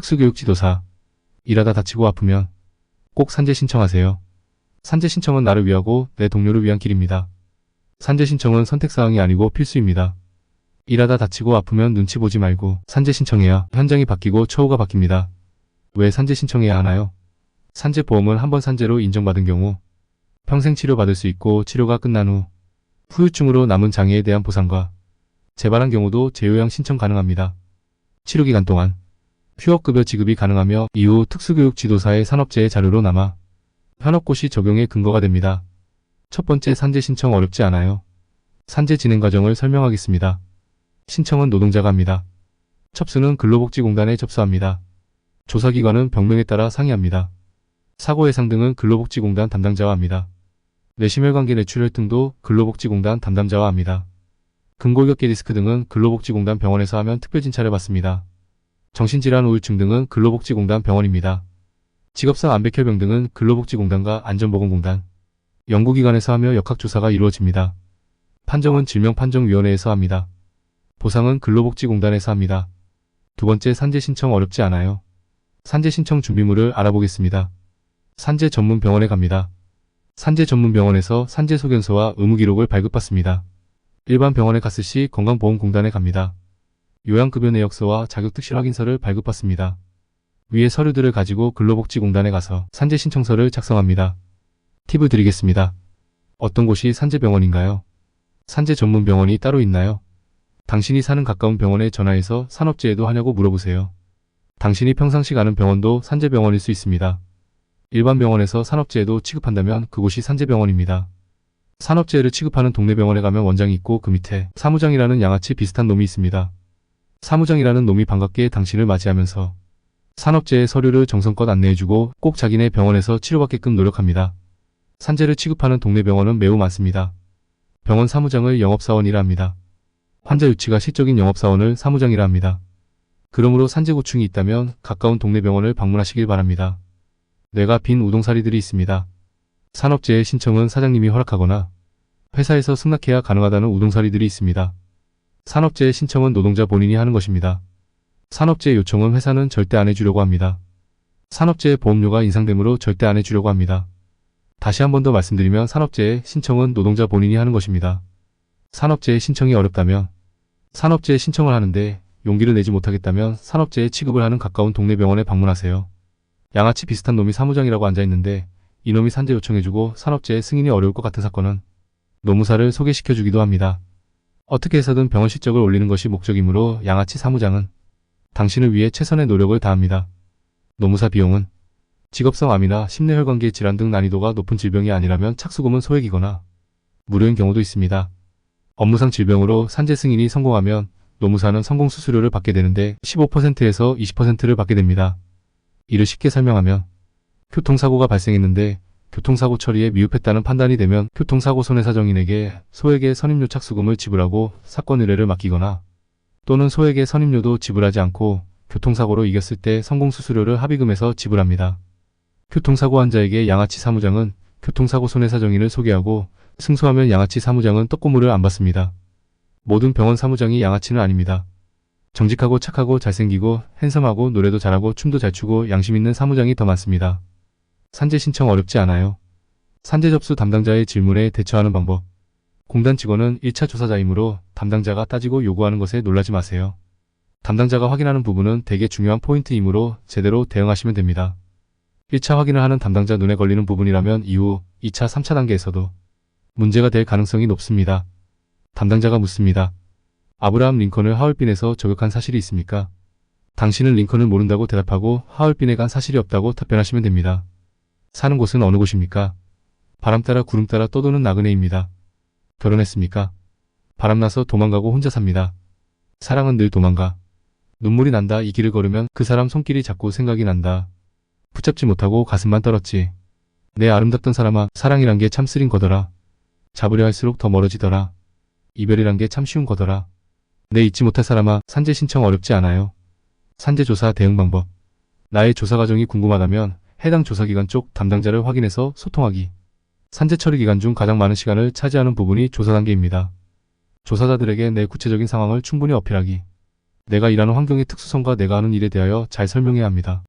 특수교육지도사. 일하다 다치고 아프면 꼭 산재 신청하세요. 산재 신청은 나를 위하고 내 동료를 위한 길입니다. 산재 신청은 선택사항이 아니고 필수입니다. 일하다 다치고 아프면 눈치 보지 말고 산재 신청해야 현장이 바뀌고 처우가 바뀝니다. 왜 산재 신청해야 하나요? 산재보험은 한번 산재로 인정받은 경우 평생 치료받을 수 있고, 치료가 끝난 후 후유증으로 남은 장애에 대한 보상과 재발한 경우도 재요양 신청 가능합니다. 치료기간 동안 휴업급여 지급이 가능하며 이후 특수교육 지도사의 산업재해 자료로 남아 현업고시 적용의 근거가 됩니다. 첫 번째, 산재 신청 어렵지 않아요. 산재 진행 과정을 설명하겠습니다. 신청은 노동자가 합니다. 접수는 근로복지공단에 접수합니다. 조사기관은 병명에 따라 상의합니다. 사고 예상 등은 근로복지공단 담당자와 합니다. 뇌심혈관계 뇌출혈 등도 근로복지공단 담당자와 합니다. 근골격계 디스크 등은 근로복지공단 병원에서 하면 특별진찰을 받습니다. 정신질환 우울증 등은 근로복지공단 병원입니다. 직업상 암백혈병 등은 근로복지공단과 안전보건공단, 연구기관에서 하며 역학조사가 이루어집니다. 판정은 질명판정위원회에서 합니다. 보상은 근로복지공단에서 합니다. 두 번째, 산재 신청 어렵지 않아요. 산재 신청 준비물을 알아보겠습니다. 산재 전문 병원에 갑니다. 산재 전문 병원에서 산재 소견서와 의무기록을 발급받습니다. 일반 병원에 갔을 시 건강보험공단에 갑니다. 요양급여 내역서와 자격특실 확인서를 발급받습니다. 위의 서류들을 가지고 근로복지공단에 가서 산재 신청서를 작성합니다. 팁을 드리겠습니다. 어떤 곳이 산재병원인가요? 산재 전문 병원이 따로 있나요? 당신이 사는 가까운 병원에 전화해서 산업재해도 하냐고 물어보세요. 당신이 평상시 가는 병원도 산재병원일 수 있습니다. 일반 병원에서 산업재해도 취급한다면 그곳이 산재병원입니다. 산업재해를 취급하는 동네 병원에 가면 원장이 있고 그 밑에 사무장이라는 양아치 비슷한 놈이 있습니다. 사무장이라는 놈이 반갑게 당신을 맞이하면서 산업재해 서류를 정성껏 안내해주고 꼭 자기네 병원에서 치료받게끔 노력합니다. 산재를 취급하는 동네 병원은 매우 많습니다. 병원 사무장을 영업사원이라 합니다. 환자 유치가 시적인 영업사원을 사무장이라 합니다. 그러므로 산재 고충이 있다면 가까운 동네 병원을 방문하시길 바랍니다. 뇌가 빈 우동사리들이 있습니다. 산업재해 신청은 사장님이 허락하거나 회사에서 승낙해야 가능하다는 우동사리들이 있습니다. 산업재해 신청은 노동자 본인이 하는 것입니다. 산업재해 요청은 회사는 절대 안 해주려고 합니다. 산업재해 보험료가 인상되므로 절대 안 해주려고 합니다. 다시 한 번 더 말씀드리면 산업재해 신청은 노동자 본인이 하는 것입니다. 산업재해 신청이 어렵다면 산업재해 신청을 하는데 용기를 내지 못하겠다면 산업재해 취급을 하는 가까운 동네 병원에 방문하세요. 양아치 비슷한 놈이 사무장이라고 앉아있는데 이놈이 산재 요청해주고 산업재해 승인이 어려울 것 같은 사건은 노무사를 소개시켜주기도 합니다. 어떻게 해서든 병원 실적을 올리는 것이 목적이므로 양아치 사무장은 당신을 위해 최선의 노력을 다합니다. 노무사 비용은 직업성 암이나 심뇌혈관계 질환 등 난이도가 높은 질병이 아니라면 착수금은 소액이거나 무료인 경우도 있습니다. 업무상 질병으로 산재 승인이 성공하면 노무사는 성공 수수료를 받게 되는데 15%에서 20%를 받게 됩니다. 이를 쉽게 설명하면 교통사고가 발생했는데 교통사고 처리에 미흡했다는 판단이 되면 교통사고 손해사정인에게 소액의 선임료 착수금을 지불하고 사건 의뢰를 맡기거나 또는 소액의 선임료도 지불하지 않고 교통사고로 이겼을 때 성공수수료를 합의금에서 지불합니다. 교통사고 환자에게 양아치 사무장은 교통사고 손해사정인을 소개하고 승소하면 양아치 사무장은 떡고물을 안 받습니다. 모든 병원 사무장이 양아치는 아닙니다. 정직하고 착하고 잘생기고 핸섬하고 노래도 잘하고 춤도 잘 추고 양심 있는 사무장이 더 많습니다. 산재 신청 어렵지 않아요. 산재 접수 담당자의 질문에 대처하는 방법. 공단 직원은 1차 조사자이므로 담당자가 따지고 요구하는 것에 놀라지 마세요. 담당자가 확인하는 부분은 되게 중요한 포인트이므로 제대로 대응하시면 됩니다. 1차 확인을 하는 담당자 눈에 걸리는 부분이라면 이후 2차, 3차 단계에서도 문제가 될 가능성이 높습니다. 담당자가 묻습니다. 아브라함 링컨을 하얼빈에서 저격한 사실이 있습니까? 당신은 링컨을 모른다고 대답하고 하얼빈에 간 사실이 없다고 답변하시면 됩니다. 사는 곳은 어느 곳입니까? 바람 따라 구름 따라 떠도는 나그네입니다. 결혼했습니까? 바람나서 도망가고 혼자 삽니다. 사랑은 늘 도망가. 눈물이 난다. 이 길을 걸으면 그 사람 손길이 자꾸 생각이 난다. 붙잡지 못하고 가슴만 떨었지. 내 아름답던 사람아, 사랑이란 게 참 쓰린 거더라. 잡으려 할수록 더 멀어지더라. 이별이란 게 참 쉬운 거더라. 내 잊지 못할 사람아, 산재 신청 어렵지 않아요. 산재조사 대응 방법. 나의 조사 과정이 궁금하다면 해당 조사기관 쪽 담당자를 확인해서 소통하기. 산재 처리 기간 중 가장 많은 시간을 차지하는 부분이 조사 단계입니다. 조사자들에게 내 구체적인 상황을 충분히 어필하기. 내가 일하는 환경의 특수성과 내가 하는 일에 대하여 잘 설명해야 합니다.